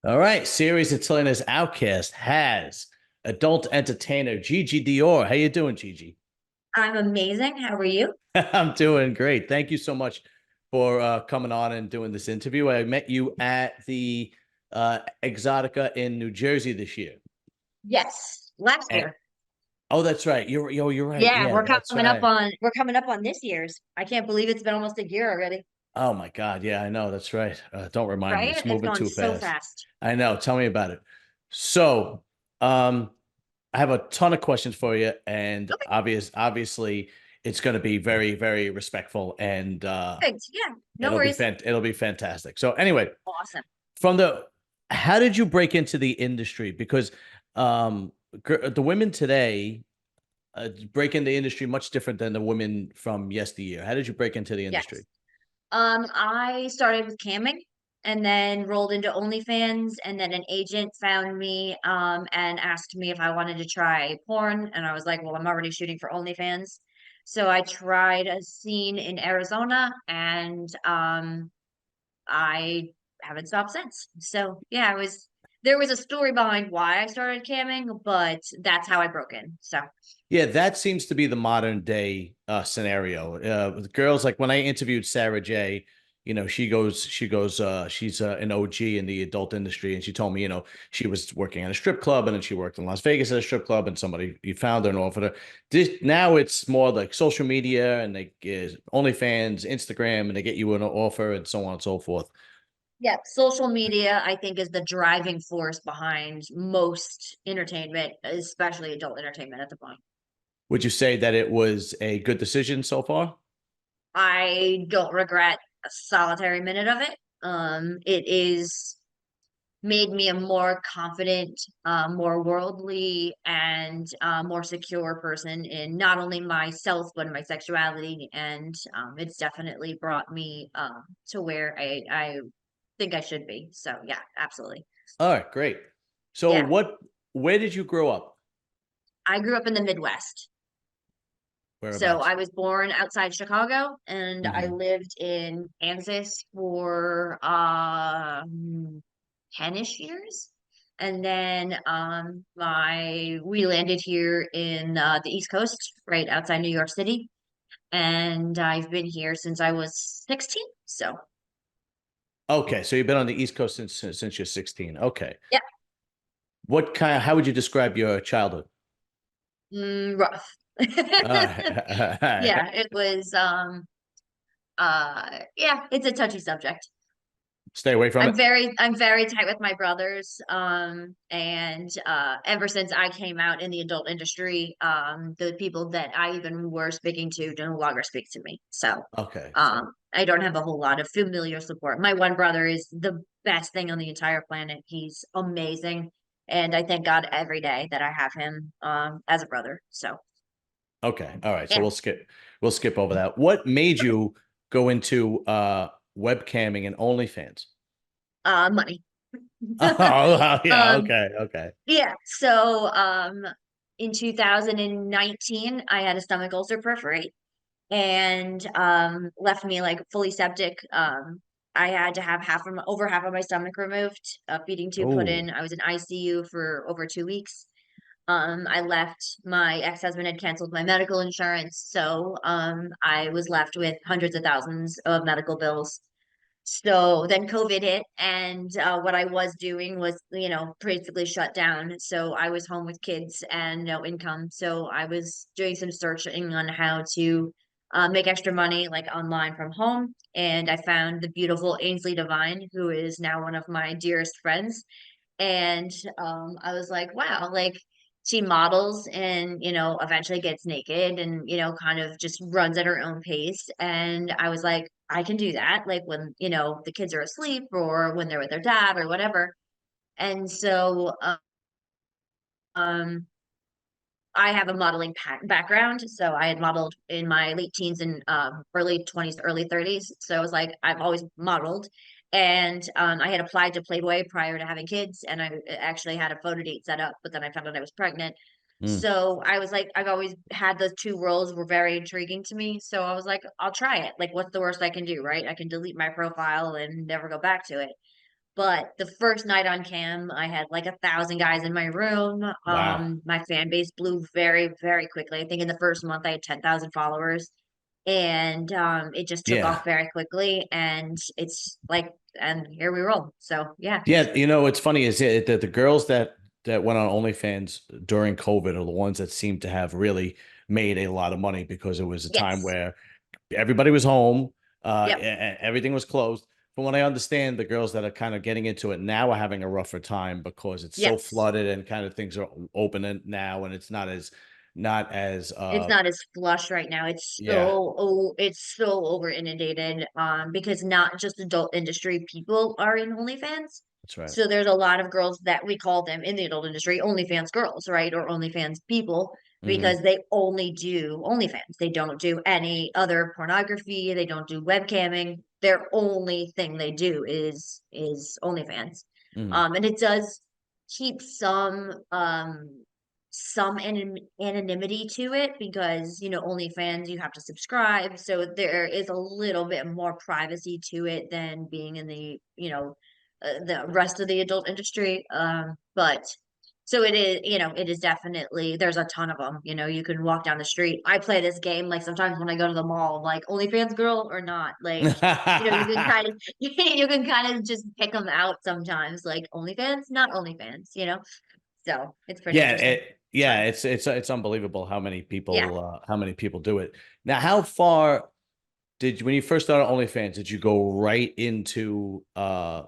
All right, series of Telena's Outcast has adult entertainer Gigi Dior. How you doing, Gigi? I'm amazing. How are you? I'm doing great. Thank you so much for coming on and doing this interview. I met you at the Exotica in New Jersey this year. Yes, last And, year. oh, that's right. You're right. Yeah, Yeah, that's right. we're coming up on this year's. I can't believe it's been almost a year already, Oh my God. Yeah, I know. That's right. Don't remind me. right? It's It's moving gone too so fast. fast. I know. Tell me about it. So, um, I have a ton of questions for you, and Okay, obviously, it's going to be very, very respectful, and perfect. Yeah, no worries. it'll be fantastic. So, anyway, Awesome. from the how did you break into the industry? Because the women today break into the industry much different than the women from yesteryear. How did you break into the industry? Yes. I started with camming and then rolled into OnlyFans, and then an agent found me and asked me if I wanted to try porn, and I was like, well, I'm already shooting for OnlyFans. So I tried a scene in Arizona, and I haven't stopped since. So yeah, there was a story behind why I started camming, but that's how I broke in. So Yeah, that seems to be the modern day scenario. With girls, like when I interviewed Sarah J, she's an OG in the adult industry, and she told me, she was working at a strip club, and then she worked in Las Vegas at a strip club, and somebody you found her and offered her. Now it's more like social media, and they OnlyFans, Instagram, and they get you an offer, and so on and so forth. yeah, social media I think is the driving force behind most entertainment, especially adult entertainment at the point. Would you say that it was a good decision so far? I don't regret a solitary minute of it. It is made me a more confident, more worldly, and more secure person in not only myself but in my sexuality. And it's definitely brought me to where I think I should be. So yeah, absolutely. All right, great. So Yeah, where did you grow up? I grew up in the Midwest. So Whereabouts? I was born outside Chicago, and I Hmm. lived in Kansas for 10-ish years. And then my we landed here in the East Coast, right outside New York City. And I've been here since I was 16. So Okay, so you've been on the East Coast since you're 16. Okay. yeah, How would you describe your childhood? rough. All right. Yeah, it was yeah, it's a touchy subject. Stay away from it. I'm very tight with my brothers. And ever since I came out in the adult industry, the people that I even were speaking to no longer speak to me. So Okay. So, I don't have a whole lot of familiar support. My one brother is the best thing on the entire planet. He's amazing. And I thank God every day that I have him as a brother. So okay. All right. So yeah, we'll skip over that. What made you go into webcamming and OnlyFans? money. Oh, yeah. um, Okay. Okay. Yeah. So, in 2019, I had a stomach ulcer perforate and left me like fully septic. I had to have over half of my stomach removed, a feeding tube put Oh, in. I was in ICU for over 2 weeks. I left. My ex-husband had canceled my medical insurance, so I was left with hundreds of thousands of medical bills. So then COVID hit, and what I was doing was, basically shut down. So I was home with kids and no income. So I was doing some searching on how to make extra money, like online from home. And I found the beautiful Ainsley Devine, who is now one of my dearest friends. And I was like, wow, like she models and, eventually gets naked and, kind of just runs at her own pace. And I was like, I can do that, like when, the kids are asleep or when they're with their dad or whatever. And so um, I have a modeling background. So I had modeled in my late teens and early 20s, early 30s. So I was like, I've always modeled. And I had applied to Playboy prior to having kids, and I actually had a photo date set up, but then I found out I was pregnant. mm, So I was like, I've always had those two roles were very intriguing to me. So I was like, I'll try it. Like, what's the worst I can do, right? I can delete my profile and never go back to it. But the first night on cam, I had like 1,000 guys in my room. Wow. My fan base blew very, very quickly. I think in the first month I had 10,000 followers, and it just took off Yeah. very quickly. And it's like, and here we roll. So yeah, Yeah, what's funny is that the girls that went on OnlyFans during COVID are the ones that seem to have really made a lot of money because it was a time yes, where everybody was home, yep, everything was closed. From what I understand, the girls that are kind of getting into it now are having a rougher time because it's so yes. flooded and kind of things are open now, and it's not as It's not as flush right now. yeah, It's so over inundated because not just adult industry people are in OnlyFans. that's right. So there's a lot of girls that we call them in the adult industry OnlyFans girls, right? Or OnlyFans people Hmm. because they only do OnlyFans. They don't do any other pornography, they don't do webcamming. Their only thing they do is OnlyFans. Hmm. And it does keep some anonymity to it because OnlyFans you have to subscribe, so there is a little bit more privacy to it than being in the rest of the adult industry. But so it is definitely there's a ton of them. You can walk down the street. I play this game like sometimes when I go to the mall, I'm like OnlyFans girl or not, like. You can kind of you can kind of just pick them out sometimes, like OnlyFans, not OnlyFans. So it's pretty Yeah, interesting. It's yeah, fun. it's unbelievable Yeah. how many people do it. Now, how far did when you first started OnlyFans, did you go right into uh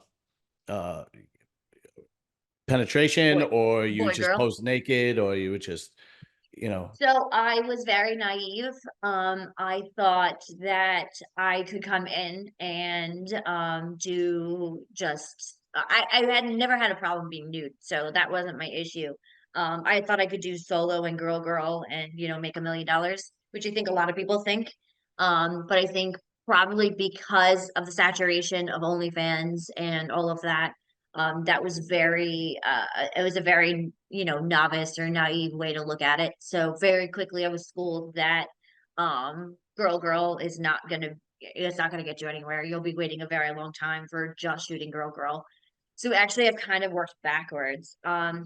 penetration, Boy, or you boy, just girl. post naked, or you would just, you know, So I was very naive. I thought that I could come in and do just I had never had a problem being nude, so that wasn't my issue. I thought I could do solo and girl girl and make $1 million, which I think a lot of people think. But I think probably because of the saturation of OnlyFans and all of that, that was it was a very novice or naive way to look at it. So very quickly I was schooled that girl girl is not gonna it's not gonna get you anywhere. You'll be waiting a very long time for just shooting girl girl. So actually I've kind of worked backwards.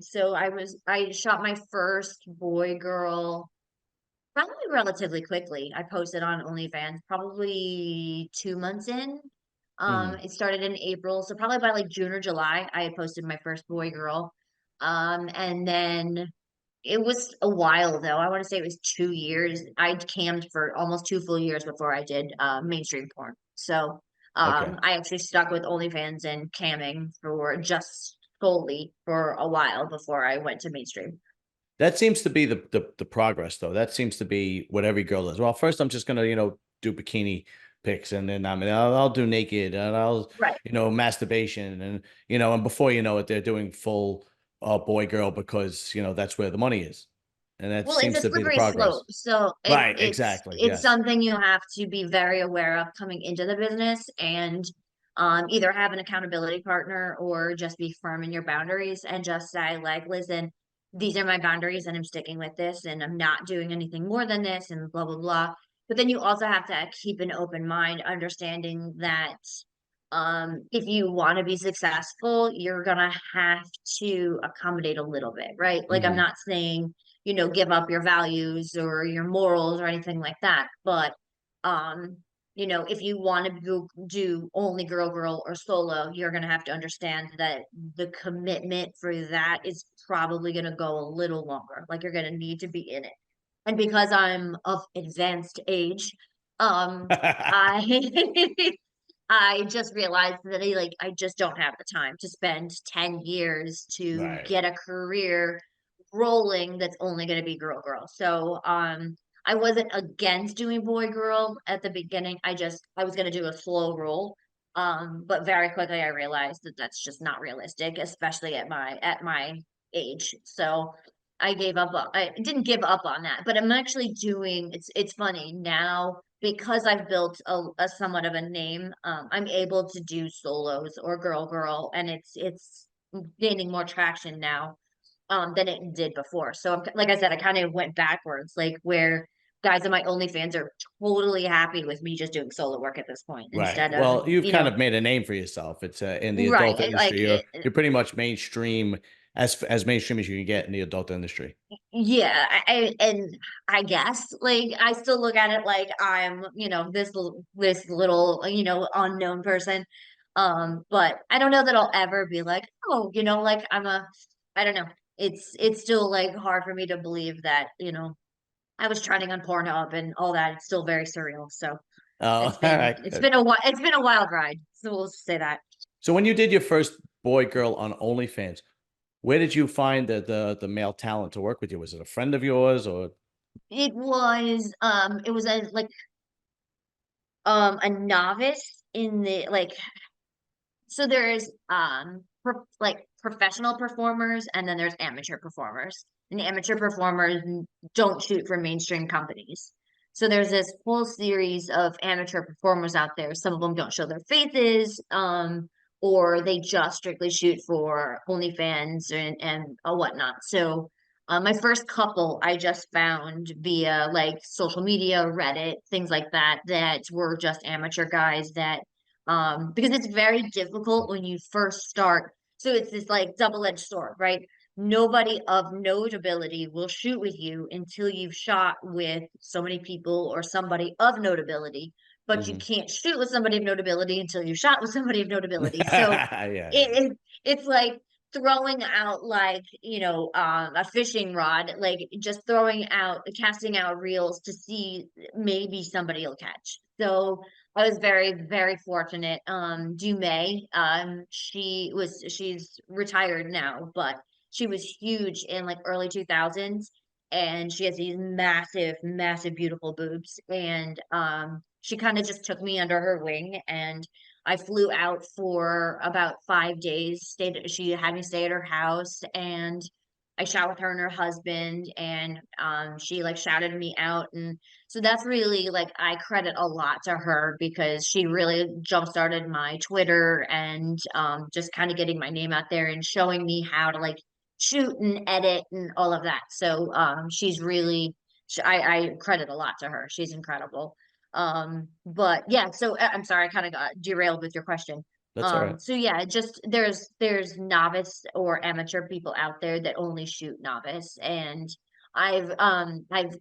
So I shot my first boy girl probably relatively quickly. I posted on OnlyFans probably 2 months in. mhm. It started in April, so probably by like June or July, I had posted my first boy girl. And then it was a while though. I want to say it was 2 years. I cammed for almost 2 full years before I did mainstream porn. So Okay. I actually stuck with OnlyFans and camming for just solely for a while before I went to mainstream. That seems to be the progress, though. That seems to be what every girl does. Well, first I'm just gonna, do bikini pics, and then I'll do naked, and I'll, Right. masturbation, and and before you know it, they're doing full boy girl because that's where the money is, and that Well, it's seems a to be the slippery progress. slope. So Right. Exactly. it's Yes. something you have to be very aware of coming into the business and either have an accountability partner or just be firm in your boundaries and just say like, listen, these are my boundaries and I'm sticking with this and I'm not doing anything more than this and blah blah blah. But then you also have to keep an open mind, understanding that if you want to be successful, you're gonna have to accommodate a little bit, right? Like I'm Hmm. not saying give up your values or your morals or anything like that. But um, if you want to do only girl girl or solo, you're gonna have to understand that the commitment for that is probably gonna go a little longer. Like you're gonna need to be in it. And because I'm of advanced age, I I just realized that I just don't have the time to spend 10 years to Right. get a career rolling that's only going to be girl girl. So I wasn't against doing boy girl at the beginning. I was going to do a slow roll. But very quickly I realized that that's just not realistic, especially at my age. So I didn't give up on that, but I'm actually doing it's funny now because I've built a somewhat of a name. I'm able to do solos or girl girl, and it's gaining more traction now than it did before. So like I said, I kind of went backwards, like where guys in my OnlyFans are totally happy with me just doing solo work at this point Right. instead of, Well, you've you kind know, of made a name for yourself. It's in the right. adult industry. Like, You're pretty much mainstream, as mainstream as you can get in the adult industry. yeah, and I guess like I still look at it like I'm, this little, unknown person. But I don't know that I'll ever be like, oh, like I don't know. It's still like hard for me to believe that, I was trending on Pornhub and all that. It's still very surreal. So Oh, it's all been right. it's been a it's been a wild ride. So we'll just say that. So when you did your first boy girl on OnlyFans, where did you find the male talent to work with you? Was it a friend of yours or? It was a novice in the like. So there's professional performers and then there's amateur performers. And amateur performers don't shoot for mainstream companies. So there's this whole series of amateur performers out there. Some of them don't show their faces, or they just strictly shoot for OnlyFans and whatnot. So my first couple I just found via like social media, Reddit, things like that, that were just amateur guys that because it's very difficult when you first start. So it's this like double-edged sword, right? Nobody of notability will shoot with you until you've shot with so many people or somebody of notability, but you Mhm. can't shoot with somebody of notability until you shot with somebody of notability. So Yeah, yeah. it's like throwing out like a fishing rod, like just throwing out casting out reels to see maybe somebody will catch. So I was very, very fortunate. Dumay, she's retired now, but she was huge in like early 2000s, and she has these massive, massive, beautiful boobs. And she kind of just took me under her wing, and I flew out for about 5 days. She had me stay at her house, and I shot with her and her husband, and she like shouted me out, and so that's really like I credit a lot to her because she really jump started my Twitter and just kind of getting my name out there and showing me how to like shoot and edit and all of that. So she's really I credit a lot to her. She's incredible. But yeah, so I'm sorry, I kind of got derailed with your question. That's all right. So yeah, just there's novice or amateur people out there that only shoot novice, and I've I've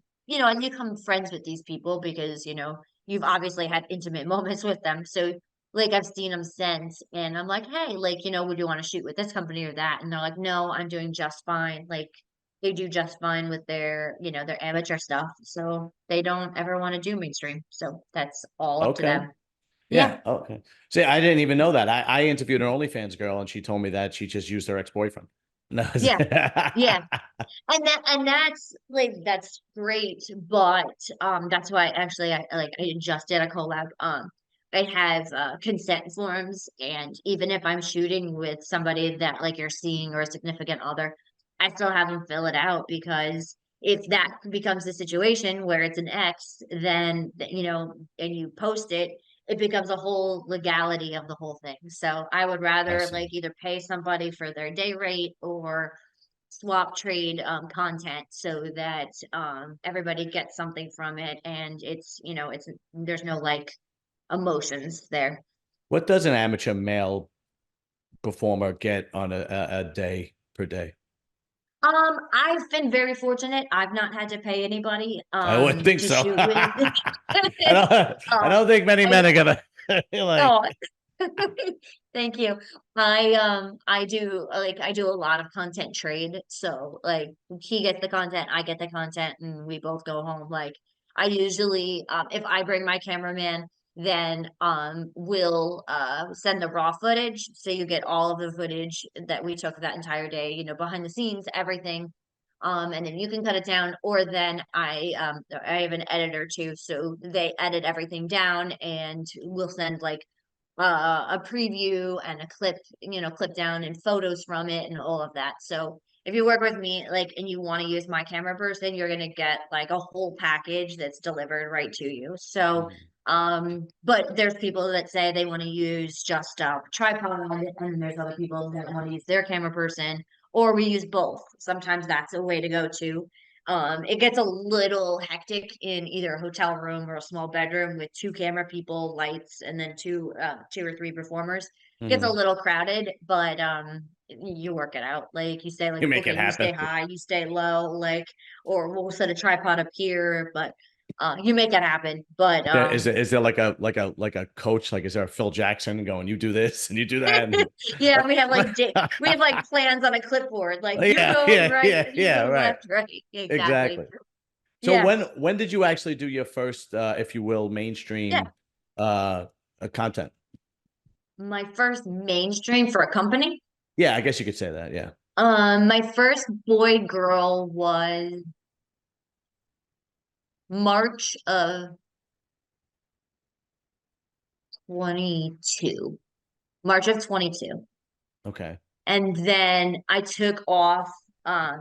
become friends with these people because you've obviously had intimate moments with them. So like I've seen them since, and I'm like, hey, like would you want to shoot with this company or that? And they're like, no, I'm doing just fine. Like they do just fine with their their amateur stuff, so they don't ever want to do mainstream. So that's all up to Okay. them. Yeah, Yeah. Okay. See, I didn't even know that. I interviewed an OnlyFans girl and she told me that she just used her ex-boyfriend. No. yeah, yeah. And that's like that's great, but that's why actually I just did a collab. I have consent forms, and even if I'm shooting with somebody that like you're seeing or a significant other, I still have them fill it out because if that becomes the situation where it's an ex, then and you post it, it becomes a whole legality of the whole thing. So I would I rather like see. either pay somebody for their day rate or swap trade content so that everybody gets something from it, and it's there's no like emotions there. What does an amateur male performer get on a day per day? I've been very fortunate. I've not had to pay anybody I wouldn't think to so. shoot with. I um don't think many I men are gonna like. oh thank you. I do a lot of content trade. So like he gets the content, I get the content, and we both go home. Like I usually if I bring my cameraman, then we'll send the raw footage. So you get all of the footage that we took that entire day, behind the scenes, everything. And then you can cut it down, or then I have an editor too, so they edit everything down, and we'll send like a preview and a clip, clip down and photos from it and all of that. So if you work with me, like, and you want to use my camera person, you're gonna get like a whole package that's delivered right to you. So, Mhm. but there's people that say they want to use just a tripod, and then there's other people that want to use their camera person, or we use both. Sometimes that's a way to go too. It gets a little hectic in either a hotel room or a small bedroom with two camera people, lights, and then two or three performers. Gets a Hmm. little crowded, but you work it out. Like you say, like, You make okay, it you stay happen. high, you stay low, like, or we'll set a tripod up here, but you make it happen. But Is there like a coach? Like, is there a Phil Jackson going, you do this and you do that? And yeah, we have like plans on a clipboard. Like you yeah, go yeah, right, yeah, you yeah, go right. left, right. Exactly. Exactly. So Yeah. when did you actually do your first, if you will, Yeah. mainstream content? My first mainstream for a company. Yeah, I guess you could say that. Yeah. My first boy girl was March of 22. March of 22. Okay. And then I took off.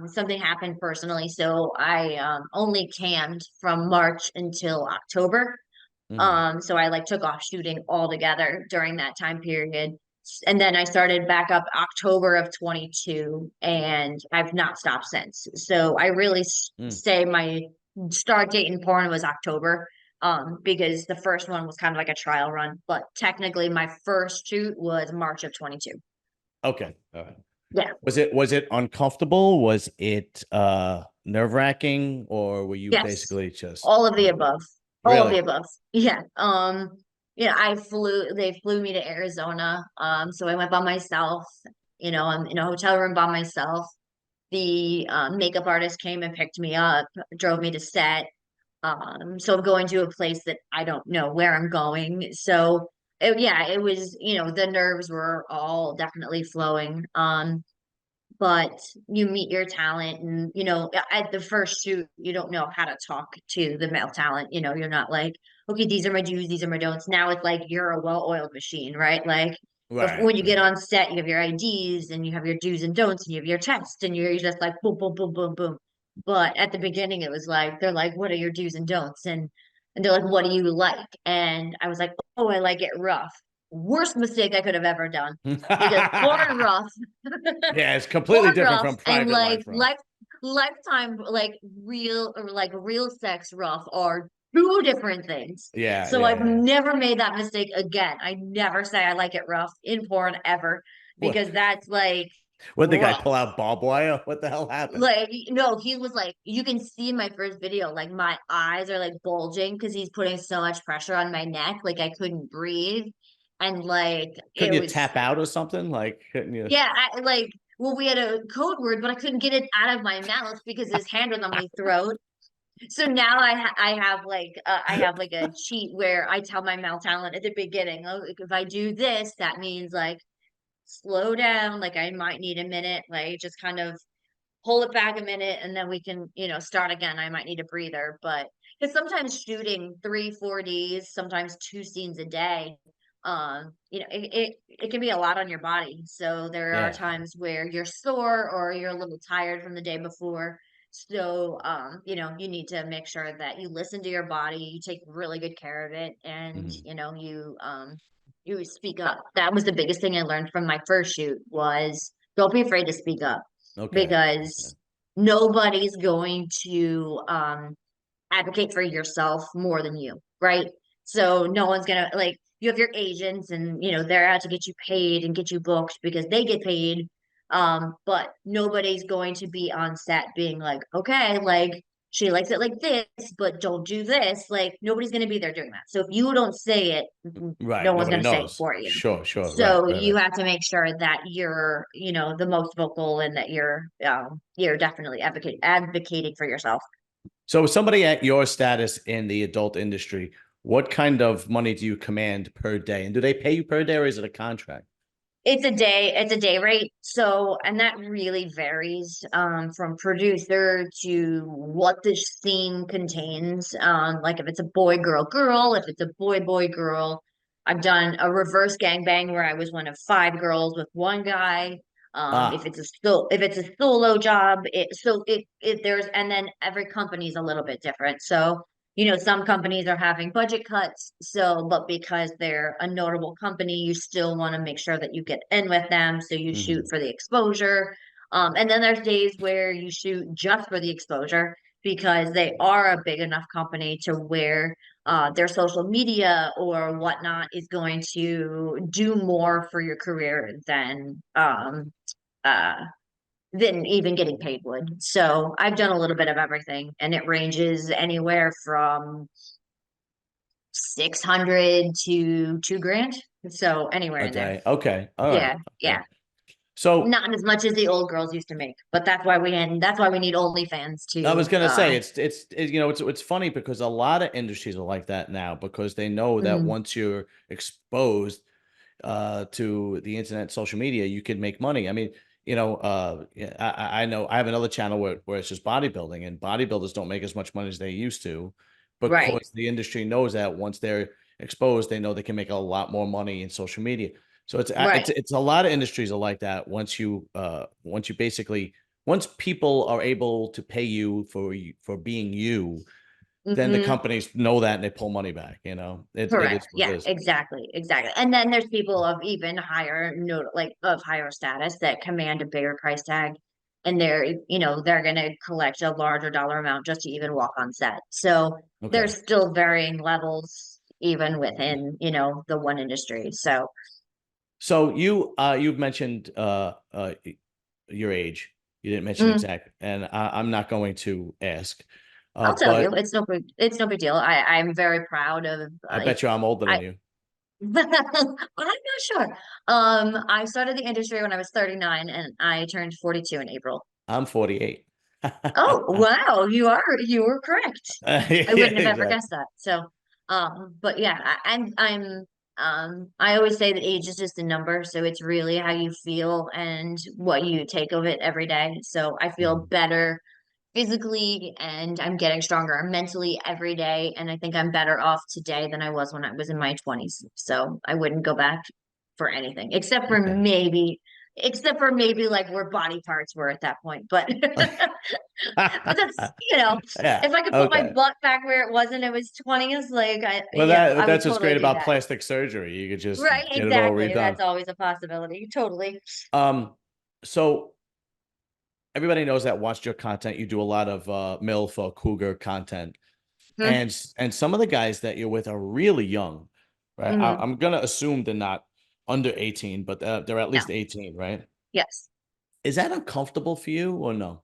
Something happened personally, so I only cammed from March until October. Hmm. So I like took off shooting altogether during that time period. And then I started back up October of 22 and I've not stopped since. So I really Mm. say my start date in porn was October. Because the first one was kind of like a trial run, but technically my first shoot was March of 22. Okay. All right. Yeah. Was it uncomfortable? Was it nerve-wracking, or were you Yes. basically just All of the above. All of the really? above. Yeah. They flew me to Arizona. So I went by myself. I'm in a hotel room by myself. The makeup artist came and picked me up, drove me to set. So I'm going to a place that I don't know where I'm going. So yeah, it was, the nerves were all definitely flowing. But you meet your talent and at the first shoot you don't know how to talk to the male talent. You're not like, okay, these are my do's, these are my don'ts. Now it's like you're a well-oiled machine, right? Like before, Right. when you get Right. on set, you have your IDs and you have your do's and don'ts and you have your test and you're just like boom boom boom boom boom. But at the beginning it was like, they're like, what are your do's and don'ts? And they're like, what do you like? And I was like, oh, I like it rough. Worst mistake I could have ever done, because porn rough Yeah, it's completely porn different rough from and private life, bro. lifetime, like real sex rough are two different things. Yeah, So yeah, I've yeah, yeah. never made that mistake again. I never say I like it rough in porn ever, What? because that's like What the guy rough. pull out barbed wire? What the hell happened? Like, no, he was like, you can see in my first video, like my eyes are like bulging because he's putting so much pressure on my neck, like I couldn't breathe. And like Couldn't it you was, tap out or something? Like, couldn't you? yeah, well, we had a code word, but I couldn't get it out of my mouth because his hand was on my throat. So now I have like a cheat where I tell my mouth talent at the beginning, oh, like, if I do this, that means like slow down, like I might need a minute, like just kind of hold it back a minute and then we can, start again. I might need a breather, but because sometimes shooting 3 4 days, sometimes two scenes a day, it can be a lot on your body. So there are Yeah. times where you're sore or you're a little tired from the day before. So you need to make sure that you listen to your body, you take really good care of it, and Mhm. you speak up. That was the biggest thing I learned from my first shoot was don't be afraid to speak up, Okay. Okay. because nobody's going to advocate for yourself more than you, right? So no one's gonna, like, you have your agents and they're out to get you paid and get you booked because they get paid. But nobody's going to be on set being like, okay, like she likes it like this, but don't do this. Like nobody's gonna be there doing that. So if you don't say it, no Right. one's Nobody gonna say it knows. for you. Sure. Sure. Right. So Right. you Right. have to make sure that you're, the most vocal and that you're definitely advocating for yourself. So, somebody at your status in the adult industry, what kind of money do you command per day? And do they pay you per day, or is it a contract? It's a day rate. So, and that really varies from producer to what the scene contains. Like if it's a boy, girl, girl, if it's a boy, boy, girl. I've done a reverse gangbang where I was one of five girls with one guy. If Ah. it's a solo job, it there's, and then every company is a little bit different. So some companies are having budget cuts. So, but because they're a notable company, you still want to make sure that you get in with them. So you shoot Hmm. for the exposure. And then there's days where you shoot just for the exposure. because they are a big enough company to where their social media or whatnot is going to do more for your career uh, than even getting paid would. So I've done a little bit of everything, and it ranges anywhere from 600 to 2 grand. So anywhere A in there. day. Okay. All right. Yeah, Okay. yeah. So Not as much as the old girls used to make, but that's why we need OnlyFans I was to gonna say it's funny because a lot of industries are like that now because they know that mm, once you're exposed to the internet, social media, you can make money. I mean, yeah, I know I have another channel where it's just bodybuilding, and bodybuilders don't make as much money as they used to right, because the industry knows that once they're exposed, they know they can make a lot more money in social media. So right. it's a lot of industries are like that. Once you basically once people are able to pay you for being you, then the Hmm. companies know that and they pull money back. It is Correct. what it Yeah, is. exactly. Exactly. And then there's people of even higher note, like of higher status that command a bigger price tag. And they're going to collect a larger dollar amount just to even walk on set. So Okay. there's still varying levels even within, the one industry. So So you've mentioned your age. You didn't mention mm, exact, and I'm not going to ask. I'll tell you, But it's no big deal. I'm very proud of I like bet you I'm older I than you. I'm not sure. I started the industry when I was 39 and I turned 42 in April. I'm 48. Oh, wow, you were correct. I Yeah, wouldn't have ever exactly. guessed that. So, but yeah, I always say that age is just a number, so it's really how you feel and what you take of it every day. So I feel Mhm. better physically and I'm getting stronger mentally every day. And I think I'm better off today than I was when I was in my 20s. So I wouldn't go back for anything Okay. except for maybe like where body parts were at that point. But but that's, Yeah. if I could put my Okay. butt back where it was and it was 20s, like Well, I would that's what's totally great do about that. plastic surgery. You could just Right, get it all exactly. redone. That's always a possibility. Totally. So everybody knows that watched your content. You do a lot of MILF or Cougar content. Hmm. And some of the guys that you're with are really young, right? Hmm. I'm gonna assume they're not under 18, but they're at No. least 18, right? Yes. Is that uncomfortable for you or no?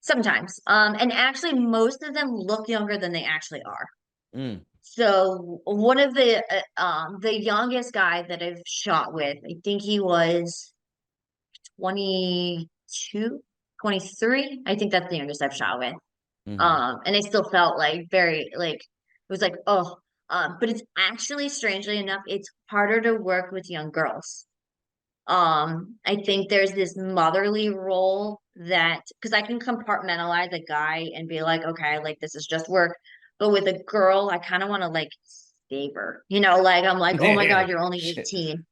Sometimes. And actually most of them look younger than they actually are. Mm, So one of the youngest guy that I've shot with, I think he was 22, 23. I think that's the youngest I've shot with. hmm. And I still felt like very like it was like, oh, but it's actually strangely enough, it's harder to work with young girls. I think there's this motherly role that because I can compartmentalize a guy and be like, okay, like this is just work. But with a girl, I kind of want to like save her. Like I'm like, oh my Yeah. God, you're only Shit. 18.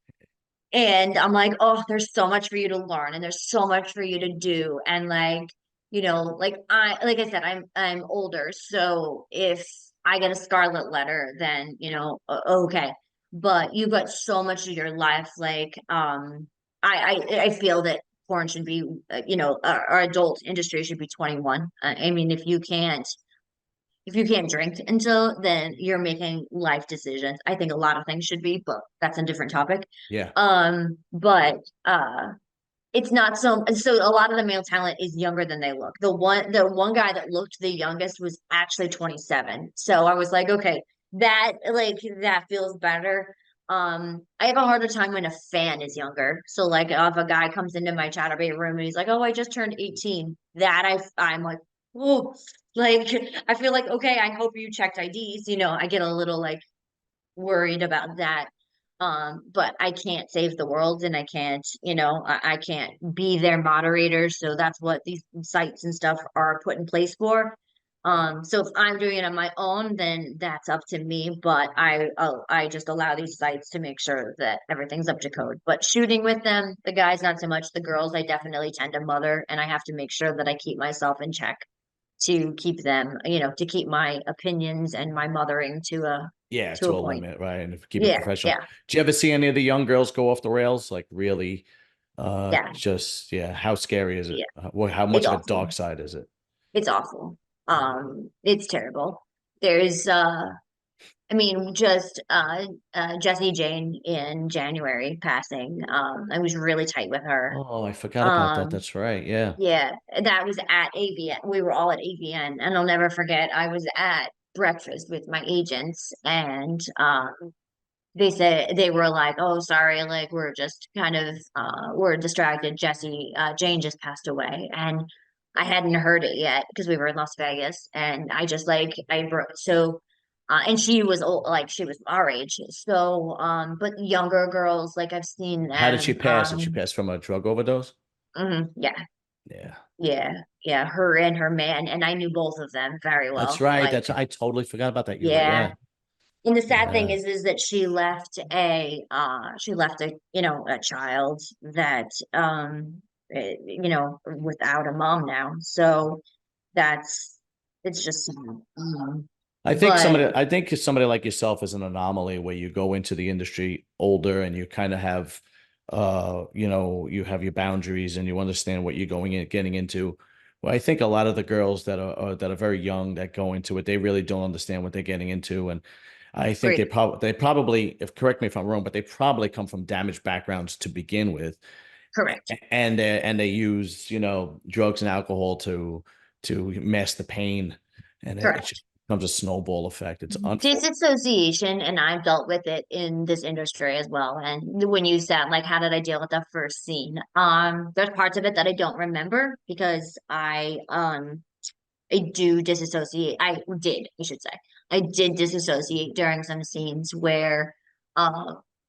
And I'm like, oh, there's so much for you to learn and there's so much for you to do. And like I said, I'm older. So if I get a scarlet letter, then okay. But you've got so much of your life. Like I feel that porn should be our adult industry should be 21. I mean, if you can't drink until then you're making life decisions. I think a lot of things should be, but that's a different topic. Yeah. But it's not so a lot of the male talent is younger than they look. The one guy that looked the youngest was actually 27. So I was like, okay, that feels better. I have a harder time when a fan is younger. So like if a guy comes into my chatterbait room and he's like, "Oh, I just turned 18." I'm like, "Oh, like I feel like okay, I hope you checked IDs." I get a little like worried about that. But I can't save the world and I can't be their moderator. So that's what these sites and stuff are put in place for. So if I'm doing it on my own, then that's up to me. But I just allow these sites to make sure that everything's up to code. But shooting with them, the guys not so much. The girls, I definitely tend to mother, and I have to make sure that I keep myself in check to keep them, to keep my opinions and my mothering to a Yeah, to a to a point. limit, right? And if keep it Yeah, professional. yeah, Do you ever see any of the young girls go off the rails? Like really, yeah, just yeah. How scary is it? yeah. How It's much of a awful. dark side is it? It's awful. It's terrible. There's I mean, just Jessie Jane in January passing. I was really tight with her. Oh, I forgot about that. Um, That's right. Yeah. yeah, that was at AVN. We were all at AVN, and I'll never forget. I was at breakfast with my agents, and they said they were like, "Oh, sorry, like we're just kind of we're distracted. Jesse Jane just passed away." And I hadn't heard it yet because we were in Las Vegas, and I just like I broke so and she was old, like she was our age. So but younger girls, like I've seen How did she them. pass? Did she pass from a drug overdose? Yeah, Yeah. yeah, her and her man, and I knew both of them very That's well. right. Like, That's I totally forgot about that. You're right. yeah. Yeah. And the sad thing Yeah. is that she left a, you know, a child that, you know, without a mom now. So that's, it's just sad. But I think somebody like yourself is an anomaly where you go into the industry older and you kind of have you know, you have your boundaries and you understand what you're going in getting into. Well, I think a lot of the girls that are very young that go into it, they really don't understand what they're getting into. And I think agreed, they probably, if correct me if I'm wrong, but they probably come from damaged backgrounds to begin with. correct, And they use, you know, drugs and alcohol to mask the pain, and it correct. just becomes a snowball effect. It's unfortunate. Disassociation, and I've dealt with it in this industry as well. And when you said like, how did I deal with the first scene? There's parts of it that I don't remember because I do disassociate. I should say. I did disassociate during some scenes where I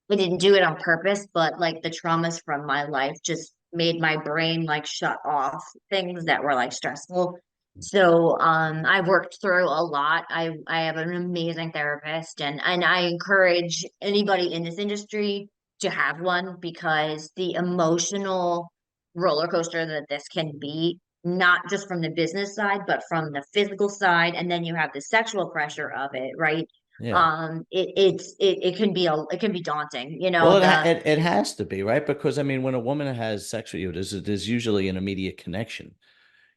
didn't do it on purpose, but like the traumas from my life just made my brain like shut off things that were like stressful. So I've worked through a lot. I have an amazing therapist, and I encourage anybody in this industry to have one because the emotional roller coaster that this can be, not just from the business side, but from the physical side, and then you have the sexual pressure of it, right? Yeah. It can be it can be daunting, you know, Well, the it has to be, right? Because I mean, when a woman has sex with you, there's usually an immediate connection.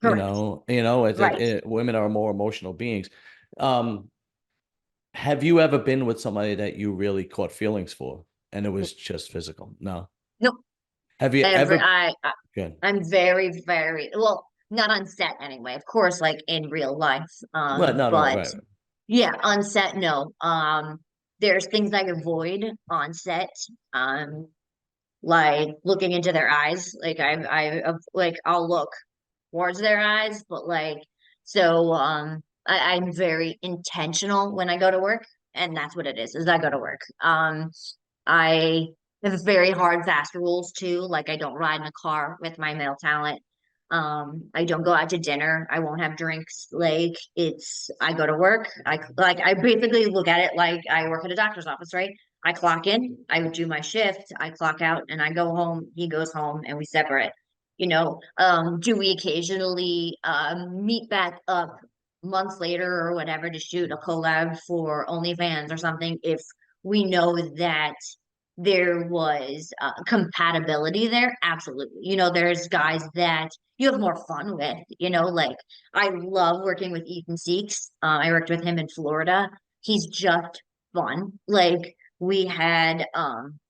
correct, right. Women are more emotional beings. Um, have you ever been with somebody that you really caught feelings for, and it was just physical? No. Nope. Have you Every ever? Good. I'm very, very well, not on set anyway, of course, like in real life. Well, no, no, But right. yeah, on set, no. There's things I avoid on set. Like looking into their eyes. Like like I'll look towards their eyes, but like so I'm very intentional when I go to work, and that's what it is I go to work. I have very hard, fast rules too. Like I don't ride in a car with my male talent. I don't go out to dinner. I won't have drinks. Like it's, I go to work. I basically look at it like I work at a doctor's office, right? I clock in, I do my shift, I clock out, and I go home. He goes home, and we separate. You know, do we occasionally meet back up months later or whatever to shoot a collab for OnlyFans or something if we know that there was compatibility there? Absolutely. You know, there's guys that you have more fun with, you know, like I love working with Ethan Seeks. I worked with him in Florida. He's just fun. Like we had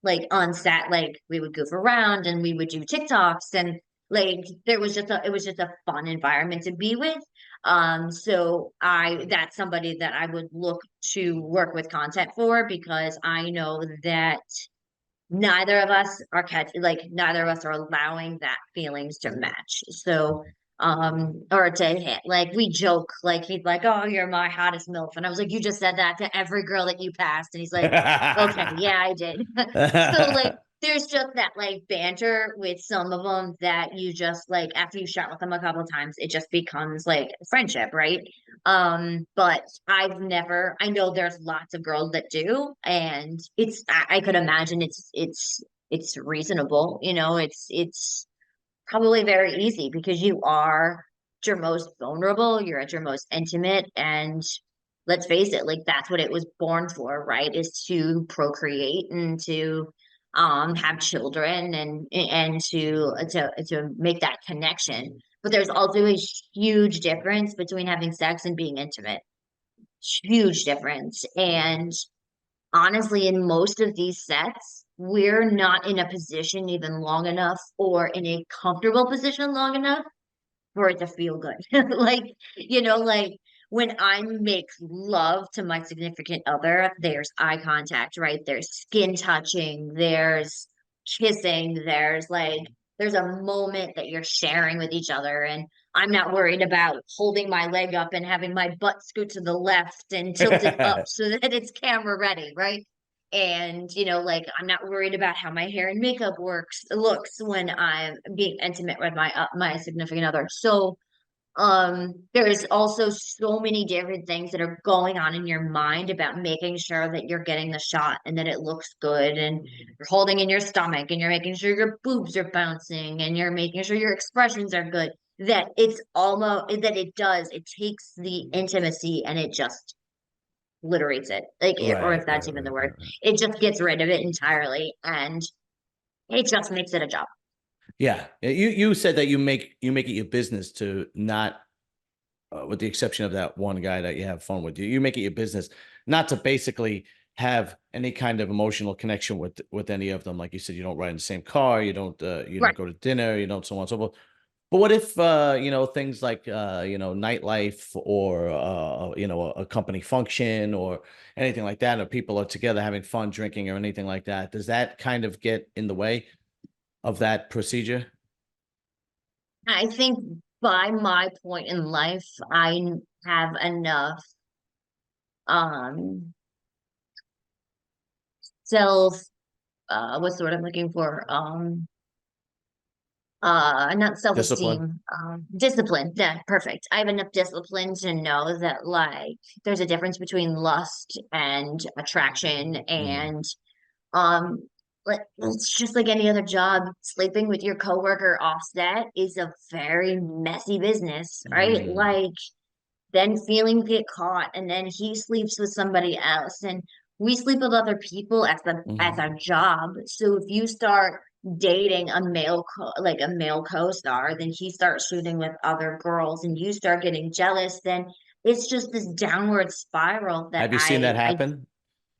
like on set, like we would goof around and we would do TikToks, and like there was just it was just a fun environment to be with. So that's somebody that I would look to work with content for because I know that neither of us are neither of us are allowing that feelings to match. So or to hit, like we joke, like he's like, oh, you're my hottest MILF, and I was like, you just said that to every girl that you passed, and he's like, okay, yeah, I did. So like there's just that like banter with some of them that you just like after you shot with them a couple of times, it just becomes like friendship, right? But I know there's lots of girls that do, and I could imagine it's reasonable, you know, it's probably very easy because you are at your most vulnerable, you're at your most intimate, and let's face it, like that's what it was born for, right? Is to procreate and to have children and to make that connection. But there's also a huge difference between having sex and being intimate. Huge difference. And honestly, in most of these sets, we're not in a position even long enough or in a comfortable position long enough for it to feel good. Like, like when I make love to my significant other, there's eye contact, right? There's skin touching, there's kissing, there's a moment that you're sharing with each other. And I'm not worried about holding my leg up and having my butt scoot to the left and tilted up so that it's camera ready, right? And like I'm not worried about how my hair and makeup looks when I'm being intimate with my significant other. So there's also so many different things that are going on in your mind about making sure that you're getting the shot and that it looks good, and you're holding in your stomach and you're making sure your boobs are bouncing and you're making sure your expressions are good, that it's almost that it takes the intimacy and it just obliterates it, or Right, if that's right, even the right, word, right, right. it just gets rid of it entirely, and it just makes it a job. Yeah. You said that you make it your business to not, with the exception of that one guy that you have fun with, you make it your business not to basically have any kind of emotional connection with any of them. Like you said, you don't ride in the same car, you don't Right. go to dinner, you don't so on and so forth. But what if things like nightlife, or a company function or anything like that, or people are together having fun drinking or anything like that? Does that kind of get in the way of that procedure? I think by my point in life, I have enough um self what's the word I'm looking for? Not Discipline. self-esteem, discipline. Yeah, perfect. I have enough discipline to know that like there's a difference between lust and attraction, Mhm. and um it's just like any other job. Sleeping with your coworker offset is a very messy business, right? Mhm. Like then feelings get caught, and then he sleeps with somebody else, and we sleep with other people as Mhm. our job. So if you start dating like a male co-star, then he starts shooting with other girls and you start getting jealous, then it's just this downward spiral that Have you seen that happen?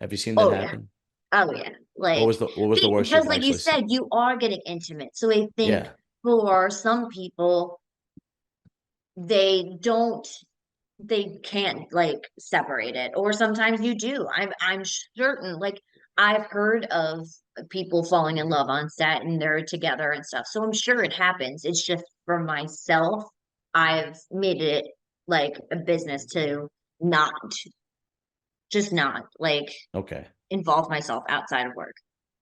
Have you seen that oh yeah, happen? oh yeah, What like was the worst because you've like you actually said, seen? you are getting intimate. So I think Yeah. for some people, they don't they can't like separate it, or sometimes you do. I'm certain, like I've heard of people falling in love on set and they're together and stuff, so I'm sure it happens. It's just for myself, I've made it like a business to not not like Okay. involve myself outside of work.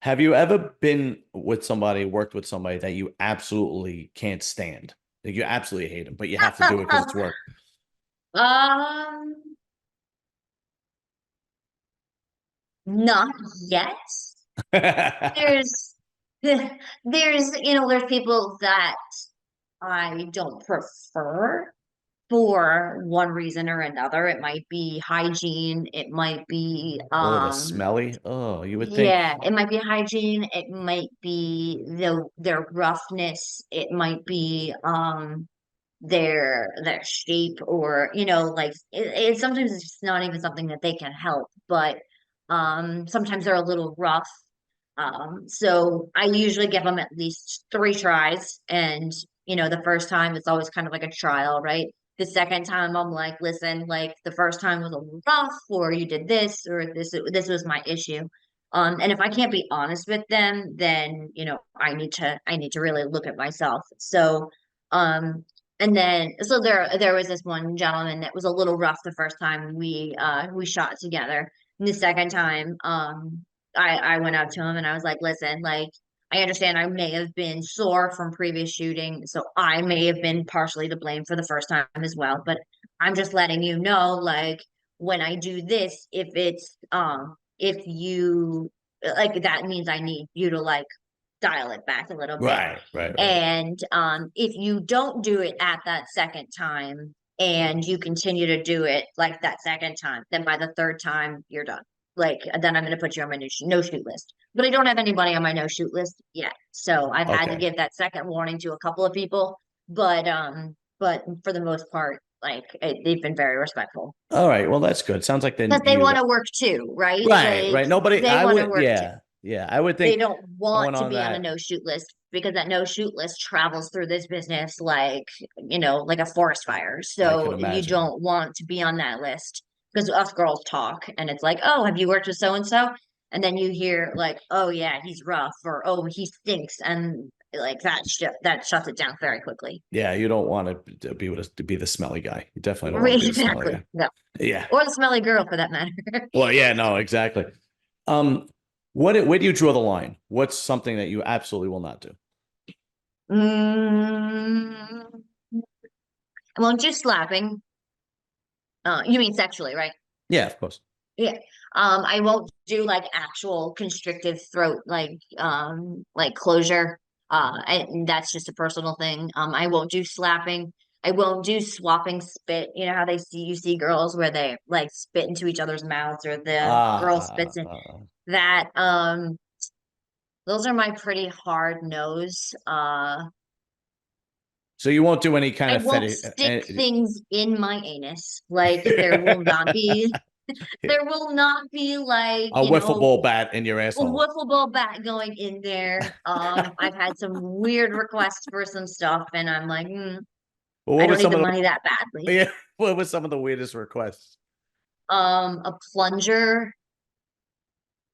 Have you ever been with somebody, worked with somebody that you absolutely can't stand? Like you absolutely hate them, but you have to do it because it's work. um Not yet. There's there's people that I don't prefer for one reason or another. It might be hygiene, it might be Oh, the smelly. Oh, you would think. yeah, it might be hygiene, it might be their roughness, it might be their shape, or like sometimes it's just not even something that they can help, but sometimes they're a little rough. So I usually give them at least three tries. And, the first time it's always kind of like a trial, right? The second time I'm like, listen, like the first time was a little rough, or you did this, or this was my issue. And if I can't be honest with them, then, I need to really look at myself. So, um, and then so there was this one gentleman that was a little rough the first time we shot together. And the second time, I went up to him and I was like, listen, like, I understand I may have been sore from previous shooting, so I may have been partially to blame for the first time as well. But I'm just letting you know, like, when I do this, if you like, that means I need you to like dial it back a little bit. Right, right, right, right. And if you don't do it at that second time and you continue to do it like that second time, then by the third time, you're done. like then I'm going to put you on my no shoot list. But I don't have anybody on my no shoot list yet. So I've had to Okay. give that second warning to a couple of people, but for the most part, like they've been very respectful All right. Well, that's good. Sounds like then because they want you to work too, right? right, Like right. Nobody they I want to would work too. yeah. I would They think don't want going to on be on a that no shoot list because that no shoot list travels through this business like, like a forest fire. I can So you imagine. don't want to be on that list because us girls talk and it's like, oh, have you worked with so and so? And then you hear like, oh yeah, he's rough or oh, he stinks, and like that shuts it down very quickly. Yeah, you don't want to be the smelly guy. You definitely don't want to be the smelly Exactly. guy. No. Yeah. Or the smelly girl for that matter. Well, yeah, no, exactly. Um, where do you draw the line? What's something that you absolutely will not do? Mm, well, just slapping. You mean sexually, right? Yeah, of course. Yeah. I won't do like actual constrictive throat like closure. And that's just a personal thing. I won't do slapping. I won't do swapping spit. You know how you see girls where they like spit into each other's mouths or the girl spits in Ah. that. Those are my pretty hard nose. So you won't do any kind I of won't fetish, stick things in my anus. Like there will not be like, a wiffle ball bat in your a asshole. wiffle ball bat going in there. I've had some weird requests for some stuff, and I'm like, Well, I what don't was need some the of money that badly. yeah, what was some of the weirdest requests? A plunger.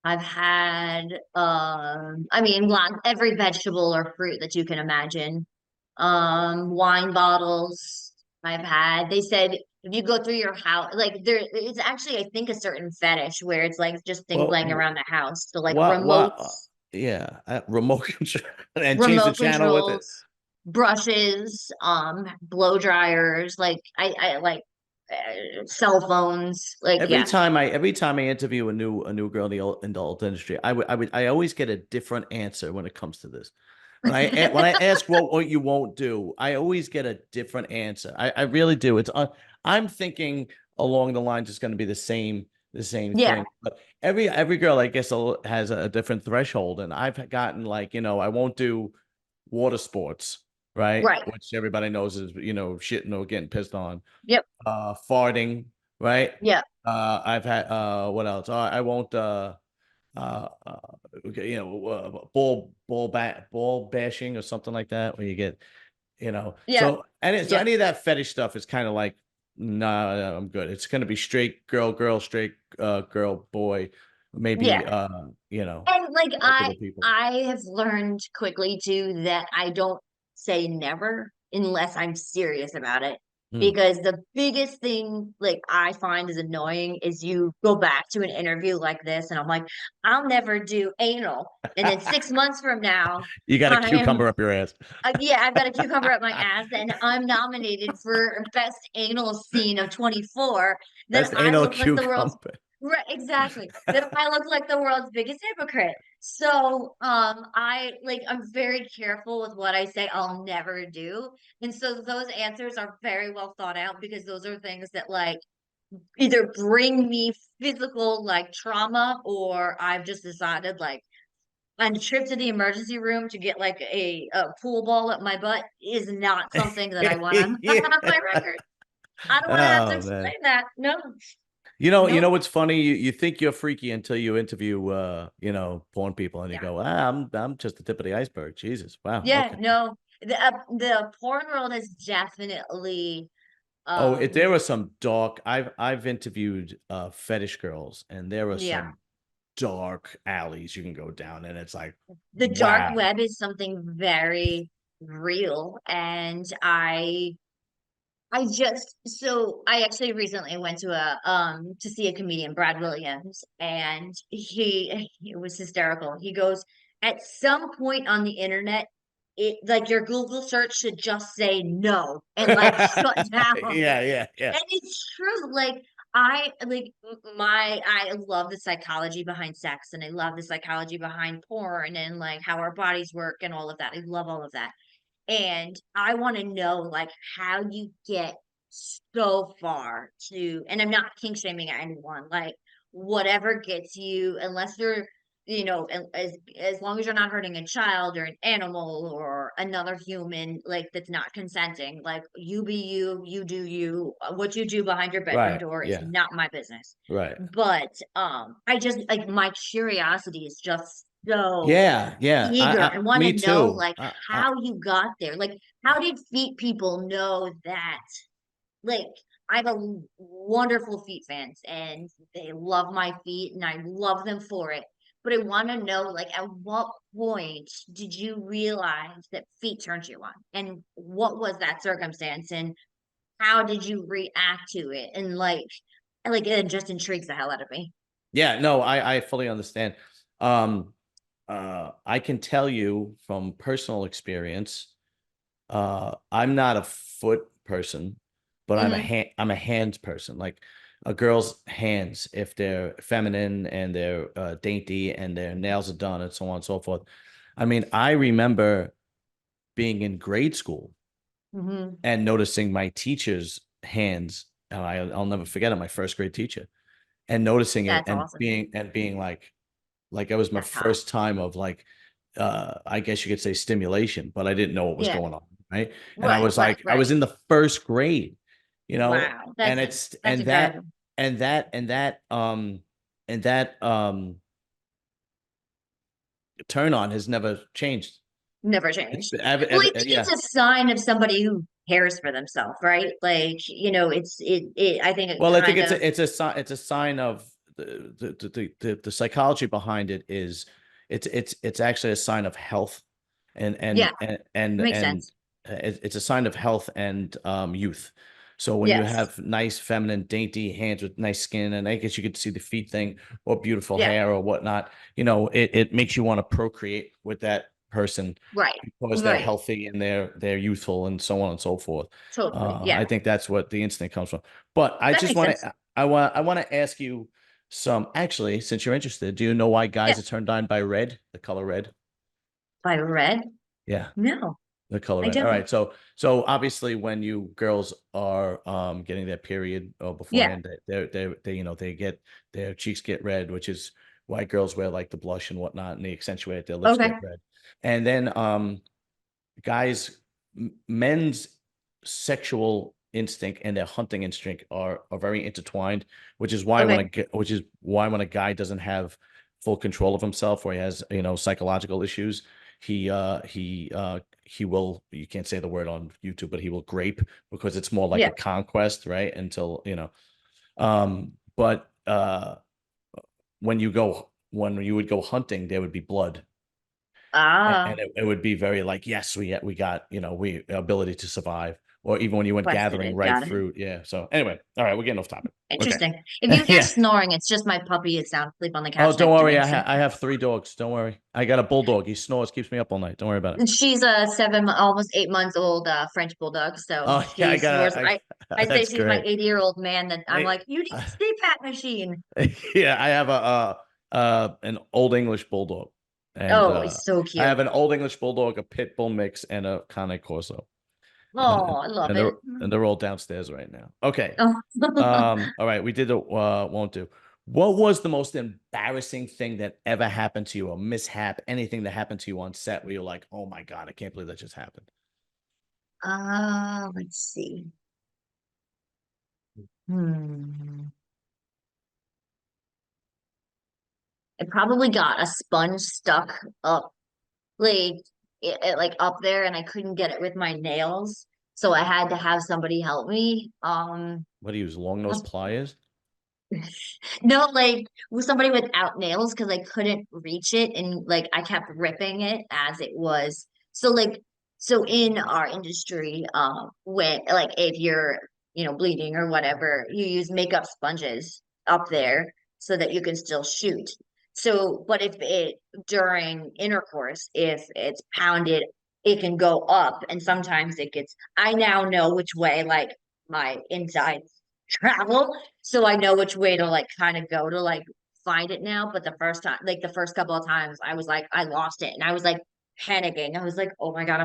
I've had, I mean, every vegetable or fruit that you can imagine. Wine bottles. I've had. They said if you go through your house, like it's actually, I think, a certain fetish where it's like just things laying Well, around the house. So like what, remotes, yeah, remote control and change the remote channel with it. controls, brushes, blow dryers, like I like cell phones, like yeah, Every time I interview a new girl in in the adult industry, I always get a different answer when it comes to this. When I ask what you won't do, I always get a different answer. I really do. I'm thinking along the lines it's going to be the same yeah, thing. But every girl I guess has a different threshold, and I've gotten like I won't do water sports, right? right, Which everybody knows is shitting or getting pissed on, yep, farting, right? yep, I've had what else? I won't uh okay, ball bashing or something like that where you get yep, so yep, any of that fetish stuff is kind of like nah, I'm good. It's gonna be straight girl, straight girl, boy, maybe yeah. And like multiple people. I have learned quickly too that I don't say never unless I'm serious about it. Hmm. Because the biggest thing like I find is annoying is you go back to an interview like this and I'm like, I'll never do anal. And then 6 months from now, You got a I am cucumber up your ass. yeah, I've got a cucumber up my ass and I'm nominated for best anal scene of 24. Then That's I anal look like the world's cucumber. right, exactly. Then I look like the world's biggest hypocrite. So, I'm very careful with what I say I'll never do. And so those answers are very well thought out because those are things that like either bring me physical like trauma or I've just decided like on a trip to the emergency room to get like a pool ball up my butt is not something that I want on, Yeah. on my record. I don't want to have to Oh man. explain that. No, You know nope. what's funny? You think you're freaky until you interview porn people and you Yeah. go, I'm just the tip of the iceberg. Jesus. Wow. Yeah, Okay. no. The porn world is definitely Oh, there um are some dark I've interviewed fetish girls and there are yeah. some dark alleys you can go down and it's like, The dark wow. web is something very real and I actually recently went to a to see a comedian, Brad Williams, and he was hysterical. He goes, at some point on the internet, it like your Google search should just say no and like shut down. Yeah. And it's true. Like I love the psychology behind sex and I love the psychology behind porn and like how our bodies work and all of that. I love all of that. And I want to know like how you get so far to, and I'm not kink shaming anyone, like whatever gets you, unless you're, as long as you're not hurting a child or an animal or another human, like that's not consenting, like you be you, you do you. What you do behind your bedroom Right. door is Yeah. not my business. Right. But I just like my curiosity is just so Yeah. Yeah. eager. I want Me to know too. like how you got there. Like how did feet people know that? Like I have a wonderful feet fans and they love my feet and I love them for it. But I want to know like at what point did you realize that feet turned you on? And what was that circumstance and how did you react to it? And like it just intrigues the hell out of me. Yeah. No, I fully understand. Um, I can tell you from personal experience, I'm not a foot person, but Hmm. I'm a hands person. Like a girl's hands, if they're feminine and they're dainty and their nails are done and so on and so forth. I mean, I remember being in grade school Hmm. and noticing my teacher's hands, and I'll never forget it, my first grade teacher, and noticing it That's awesome. and being like it was my That's hot. first time of like I guess you could say stimulation, but I didn't know what was Yeah. going on, right? And Right, right, I was right. in the first grade, you know, Wow. and That's incredible. and that and that and that turn on has never changed. Never It's changed. been Well, I think yeah. it's a sign of somebody who cares for themselves, right? Like, I think it Well, I think kind of, it's a sign of the psychology behind it is it's actually a sign of health and yeah, makes and sense. it's a sign of health and youth. So when you Yes. have nice feminine dainty hands with nice skin, and I guess you could see the feet thing or beautiful Yeah. hair or whatnot, you know, it makes you want to procreate with that person Right. because they're Right. healthy and they're youthful and so on and so forth. Totally. Yeah. I think that's what the instinct comes from. But I That just makes want sense. to I want to ask you some actually, since you're interested, do you know why Yeah. guys are turned on by red, the color red? By red? Yeah, No, the color I red. All don't. right. So obviously when you girls are getting their period or Yeah. beforehand, they you know they get their cheeks get red, which is why girls wear like the blush and whatnot, and they accentuate their lips get Okay. red. And then guys, men's sexual instinct and their hunting instinct are very intertwined, which is why Okay. which is why when a guy doesn't have full control of himself or he has psychological issues, he will, you can't say the word on YouTube, but he will grape because it's more like Yeah. a conquest, right? Until but when you would go hunting, there would be blood and Ah, it would be very like, yes, we got, we ability to survive. Or even when you went gathering questioned. ripe Got it. fruit. Yeah. So anyway, all right, we're getting off topic. Okay. Interesting. If you hear Yeah. snoring, it's just my puppy is sound asleep on the Oh, couch don't next to worry. me. So I have three dogs. Don't worry. I got a bulldog. He snores, keeps me up all night. Don't worry about it. and she's a almost 8 months old French bulldog. So Oh yeah, she snores. I say that's she's my great. 80-year-old man that I'm I, like, you need a CPAP machine. yeah, I have an old English bulldog. And Oh, it's so I cute. have an old English bulldog, a pit bull mix, and a Cane Corso. Oh, I love it. And they're all downstairs right now. Okay. Oh. All right, we did the won't do. What was the most embarrassing thing that ever happened to you, a mishap, anything that happened to you on set where you're like, oh my God, I can't believe that just happened? Let's see. Hmm. I probably got a sponge stuck up, like like up there, and I couldn't get it with my nails, so I had to have somebody help me. What do you use, long nose pliers? No, like with somebody without nails because I couldn't reach it and like I kept ripping it as it was. So in our industry, when like if you're, bleeding or whatever, you use makeup sponges up there so that you can still shoot. So, but if it during intercourse, if it's pounded, it can go up and sometimes it gets, I now know which way like my insides travel so I know which way to like kind of go to like find it now. But the first time, like the first couple of times, I was like, I lost it, and I was like panicking. I was like, oh my god,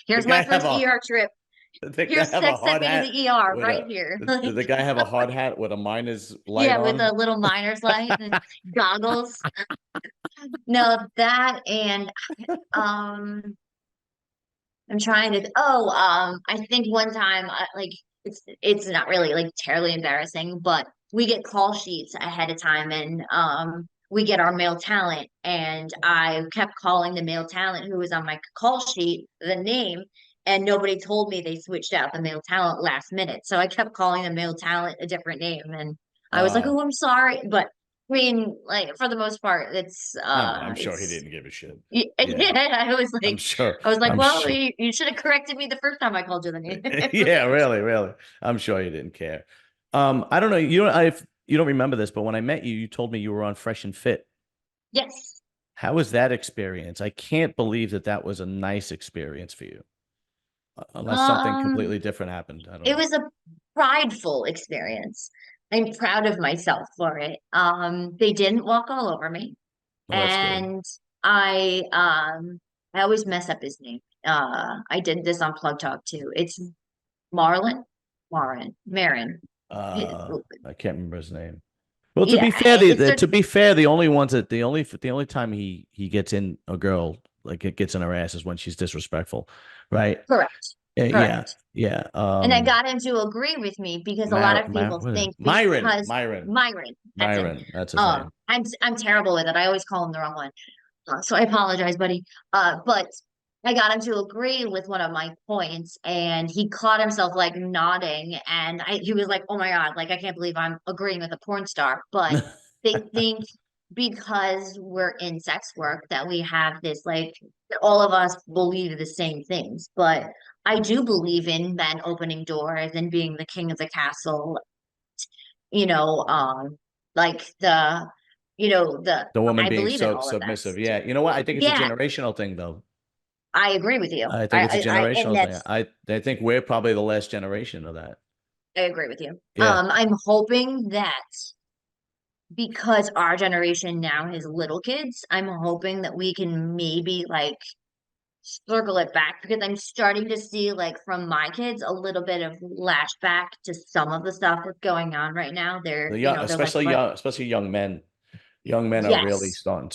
here's Did guy my have first ER trip. Did the guy Here's have a send hard me to hat the ER with right a? here. Did the guy have a hard hat with a miner's light Yeah, with a on? little miner's light and goggles. No, that and um I'm trying to I think one time like it's not really like terribly embarrassing, but we get call sheets ahead of time and we get our male talent and I kept calling the male talent who was on my call sheet the name and nobody told me they switched out the male talent last minute. So I kept calling the male talent a different name and I was like, Uh, "Oh, I'm sorry." But I mean, like for the most part, I'm sure he it's didn't give a shit. yeah, Yeah, I'm sure. I was like, I'm well, sure. you should have corrected me the first time I called you the name. Yeah, really, really. I'm sure he didn't care. I don't know. You don't remember this, but when I met you, you told me you were on Fresh and Fit. Yes. How was that experience? I can't believe that that was a nice experience for you, unless something Um, completely different happened. I don't it know. was a prideful experience. I'm proud of myself for it. They didn't walk all over me, Well, that's good. and I always mess up his name. I did this on Plug Talk too. It's Marlon, Marin. I can't remember his name. Well, to Yeah, be fair, it starts. the only ones that the only time he gets in a girl like it gets in her ass is when she's disrespectful, right? Correct, Yeah, correct. yeah. And I got him to agree with me because a lot of people What is it? think because Myron, Myron, that's it. Myron. That's his name. I'm terrible with it. I always call him the wrong one. So I apologize, buddy. But I got him to agree with one of my points, and he caught himself like nodding, and he was like, "Oh my God, like I can't believe I'm agreeing with a porn star." But they think because we're in sex work that we have this like all of us believe the same things. But I do believe in men opening doors and being the king of the castle, you know, like the The woman I being believe in so all of that submissive. stuff. Yeah, you know what? I think it's a Yeah, generational thing, though. I agree with you. I think it's a And generational thing. that's I think we're probably the last generation of that. I agree with you. Yeah. I'm hoping that because our generation now has little kids, I'm hoping that we can maybe like circle it back because I'm starting to see like from my kids a little bit of lashback to some of the stuff that's going on right now. The young, They're like, but especially young men. Young men are really yes. starting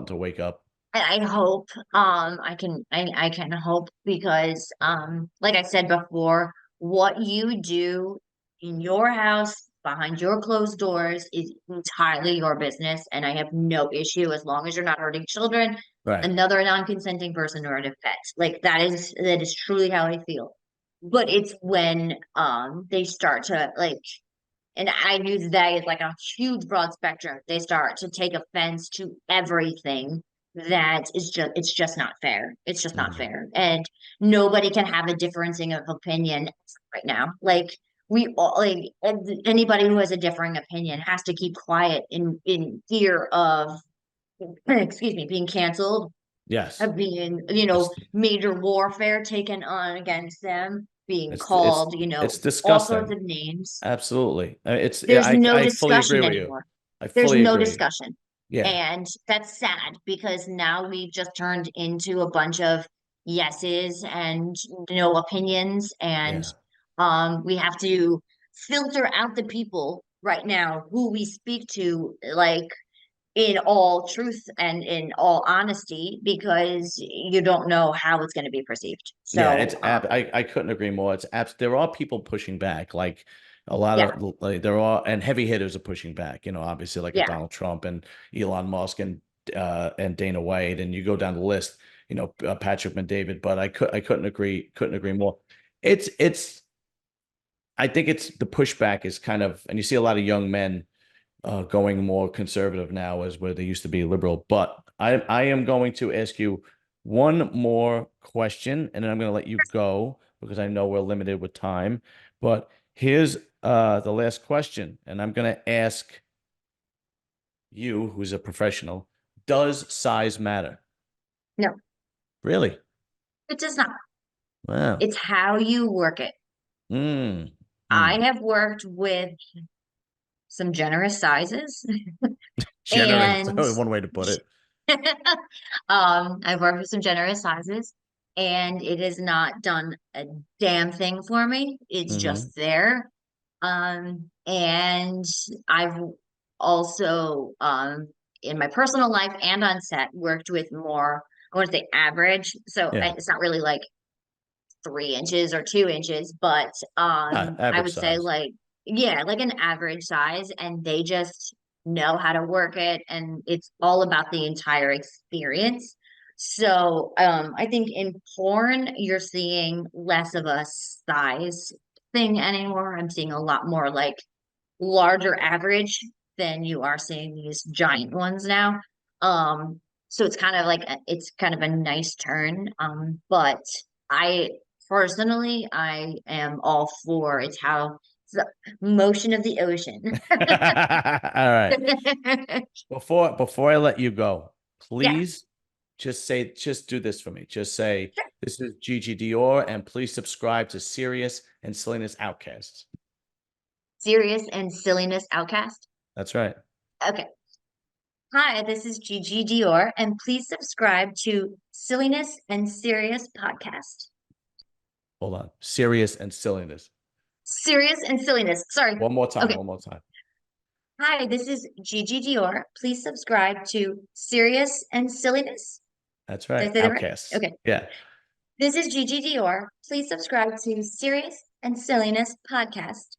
to wake up. I hope I can hope because like I said before, what you do in your house behind your closed doors is entirely your business and I have no issue as long as you're not hurting children, Right. another non-consenting person or a pet. Like that is truly how I feel. But it's when they start to like and I use they as like a huge broad spectrum. They start to take offense to everything that is just it's just not fair. It's just not Mhm. fair. And nobody can have a differencing of opinion right now. Like we all like anybody who has a differing opinion has to keep quiet in fear of excuse me, being canceled, Yes. of being, It's major warfare taken on against them, being it's it's called, it's all sorts disgusting. of names. Absolutely. There's no I fully agree discussion with you. anymore. I There's fully no agree. discussion. Yeah. And that's sad because now we've just turned into a bunch of yeses and no opinions. And Yeah. we have to filter out the people right now who we speak to, like in all truth and in all honesty, because you don't know how it's going to be perceived. Yeah, So, I couldn't agree more. It's abs there are people pushing back, like a lot yeah, of like there are and heavy hitters are pushing back, obviously like a yeah, Donald Trump and Elon Musk and Dana White, and you go down the list, Patrick McDavid, but I couldn't agree more. It's I think it's the pushback is kind of, and you see a lot of young men going more conservative now as where they used to be liberal. But I am going to ask you one more question, and then I'm going to let you go because I know we're limited with time. But here's the last question, and I'm going to ask you, who's a professional, does size matter? no, Really? it does not. Wow. It's how you work it. Mm. I Mm. have worked with some generous sizes Generous. and One way to put it. I've worked with some generous sizes and it has not done a damn thing for me. It's Hmm. just there. And I've also, in my personal life and on set, worked with more, I want to say average. So Yeah. it's not really like 3 inches or 2 inches, but I Average would say size. like, yeah, like an average size, and they just know how to work it, and it's all about the entire experience. So I think in porn you're seeing less of a size thing anymore. I'm seeing a lot more like larger average than you are seeing these giant ones now. So it's kind of like it's kind of a nice turn. But I personally I am all for it's how it's the motion of the ocean. All right. Before I let you go, Yeah, please just do this for me. Just say, this is Gigi Dior, and please subscribe to Serious and Silliness Outcasts. serious and silliness outcast. That's right. Okay. Hi, this is Gigi Dior, and please subscribe to Silliness and Serious Podcast. Hold on. Serious and Silliness. Serious and silliness. Sorry. One more time. Okay. One more time. Hi, this is Gigi Dior. Please subscribe to Serious and Silliness. That's Did right. I say that right? Outcasts. Okay. Yeah. This is Gigi Dior. Please subscribe to Serious and Silliness Podcast.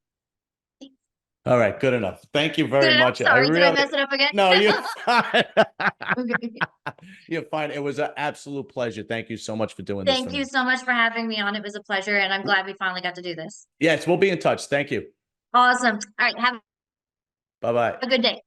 All right. Good enough. Thank you Good very enough. much. I Sorry, did I really, mess it up again? no, you're fine. Okay. You're fine. It was an absolute pleasure. Thank you so much for doing this for Thank you me. so much for having me on. It was a pleasure, and I'm glad we finally got to do this. Yes, we'll be in touch. Thank you. Awesome. All right. Have Bye bye. a good day.